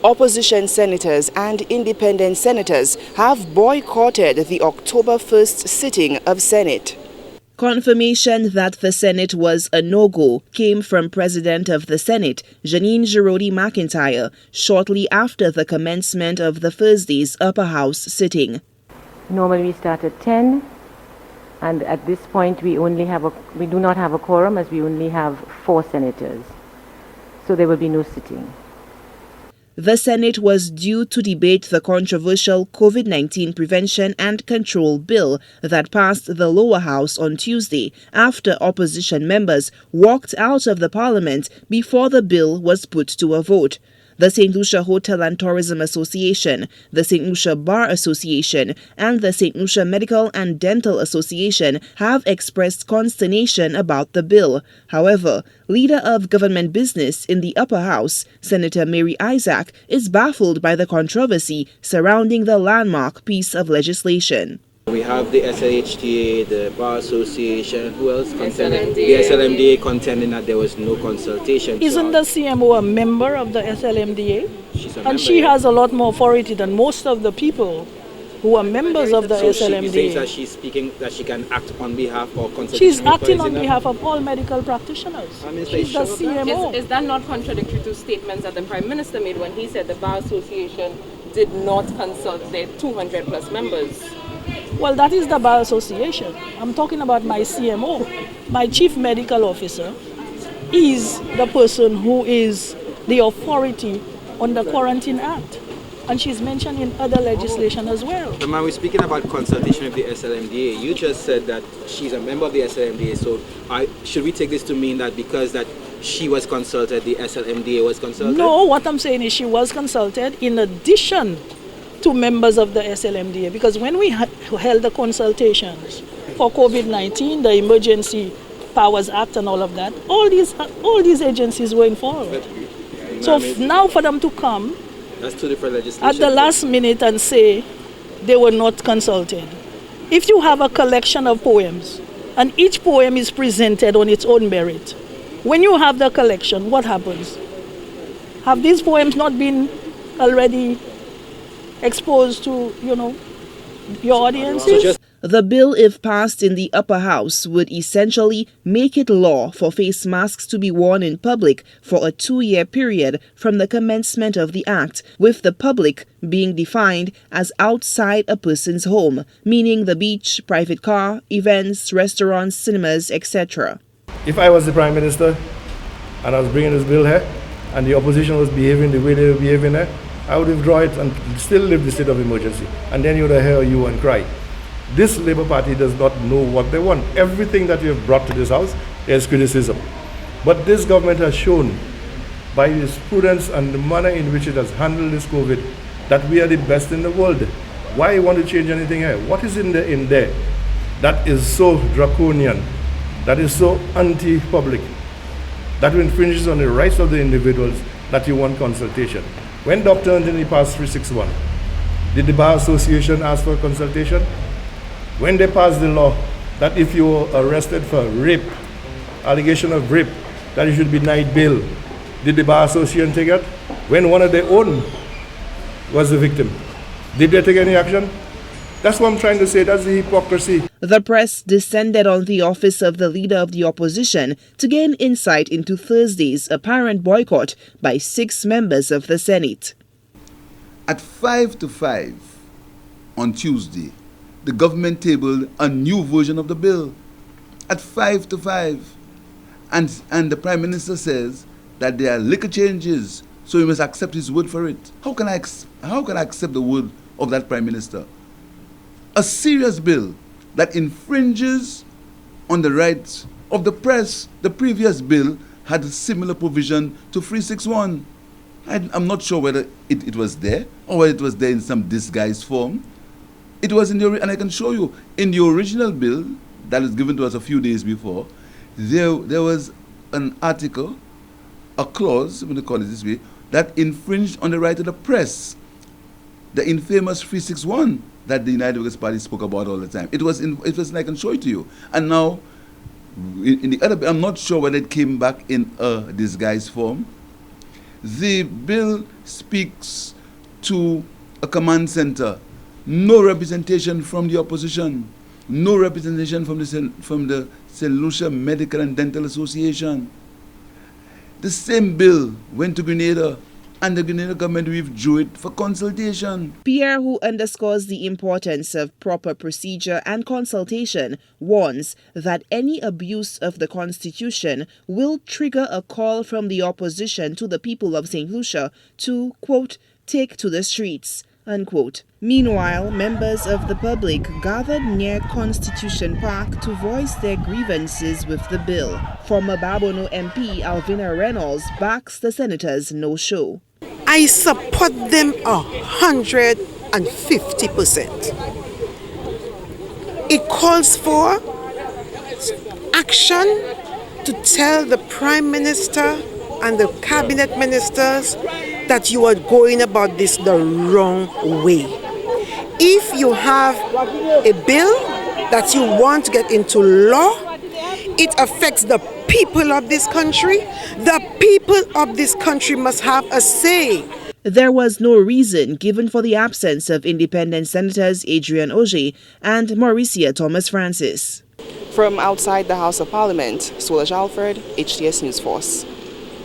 Opposition senators and independent senators have boycotted the October 1st sitting of Senate. Confirmation that the Senate was a no-go came from President of the Senate, Janine Giraudy McIntyre, shortly after the commencement of the Thursday's Upper House sitting. Normally we start at 10, and at this point we do not have a quorum, as we only have 4 senators. So there will be no sitting. The Senate was due to debate the controversial COVID-19 Prevention and Control Bill that passed the lower house on Tuesday after opposition members walked out of the parliament before the bill was put to a vote. The St. Lucia Hotel and Tourism Association, the St. Lucia Bar Association, and the St. Lucia Medical and Dental Association have expressed consternation about the bill. However, leader of government business in the upper house, Senator Mary Isaac, is baffled by the controversy surrounding the landmark piece of legislation. We have the SLHTA, the Bar Association, who else contending? The SLMDA contending that there was no consultation. Isn't the CMO a member of the SLMDA? She's a and member, she has a lot more authority than most of the people who are members of the SLMDA. She says that she's speaking, that she can act on behalf of consultation. She's acting on behalf of all medical practitioners. She's the CMO. Is that not contradictory to statements that the Prime Minister made when he said the Bar Association did not consult their 200 plus members? Well, that is the Bar Association. I'm talking about my CMO. My Chief Medical Officer is the person who is the authority on the Quarantine Act. And she's mentioned in other legislation as well. But man, we're speaking about consultation with the SLMDA. You just said that she's a member of the SLMDA. So should we take this to mean that because that she was consulted, the SLMDA was consulted? No, what I'm saying is she was consulted in addition to members of the SLMDA, because when we held the consultations for COVID-19, the Emergency Powers Act and all of that, all these agencies were involved. So now for them to come that's 2 different legislations at the last minute and say they were not consulted. If you have a collection of poems and each poem is presented on its own merit, when you have the collection, what happens? Have these poems not been already exposed to, your audiences? The bill, if passed in the upper house, would essentially make it law for face masks to be worn in public for a 2-year period from the commencement of the act, with the public being defined as outside a person's home, meaning the beach, private car, events, restaurants, cinemas, etc. If I was the Prime Minister and I was bringing this bill here and the opposition was behaving the way they were behaving here, I would withdraw it and still live the state of emergency. And then you would hear you and cry. This Labour Party does not know what they want. Everything that you have brought to this house is criticism. But this government has shown by its prudence and the manner in which it has handled this COVID that we are the best in the world. Why want to change anything here? What is in there that is so draconian, that is so anti-public, that infringes on the rights of the individuals that you want consultation? When Dr. Anthony passed 361, did the Bar Association ask for consultation? When they passed the law that if you were arrested for rape, allegation of rape, that you should be denied bail, did the Bar Association take it? When one of their own was the victim, did they take any action? That's what I'm trying to say. That's the hypocrisy. The press descended on the office of the leader of the opposition to gain insight into Thursday's apparent boycott by 6 members of the Senate. At 5 to 5 on Tuesday, the government tabled a new version of the bill. At 5 to 5. And the Prime Minister says that there are little changes, so we must accept his word for it. How can I accept the word of that Prime Minister? A serious bill that infringes on the rights of the press. The previous bill had a similar provision to 361. I'm not sure whether it was there or whether it was there in some disguised form. It was in the, and I can show you, in the original bill that was given to us a few days before, there was an article, a clause, I'm going to call it this way, that infringed on the right of the press. The infamous 361 that the United Workers' Party spoke about all the time. It was I can show it to you. And now, in the other, I'm not sure whether it came back in a disguised form. The bill speaks to a command center. No representation from the opposition. No representation from the St. Lucia Medical and Dental Association. The same bill went to Grenada, and the Grenada government withdrew it for consultation. Pierre, who underscores the importance of proper procedure and consultation, warns that any abuse of the Constitution will trigger a call from the opposition to the people of St. Lucia to, quote, take to the streets, unquote. Meanwhile, members of the public gathered near Constitution Park to voice their grievances with the bill. Former Babono MP Alvina Reynolds backs the senator's no-show. I support them 150%. It calls for action to tell the Prime Minister and the cabinet ministers that you are going about this the wrong way. If you have a bill that you want to get into law, it affects the people of this country. The people of this country must have a say. There was no reason given for the absence of independent senators Adrian Oje and Mauricia Thomas Francis. From outside the House of Parliament, Solange Alfred, HTS News Force.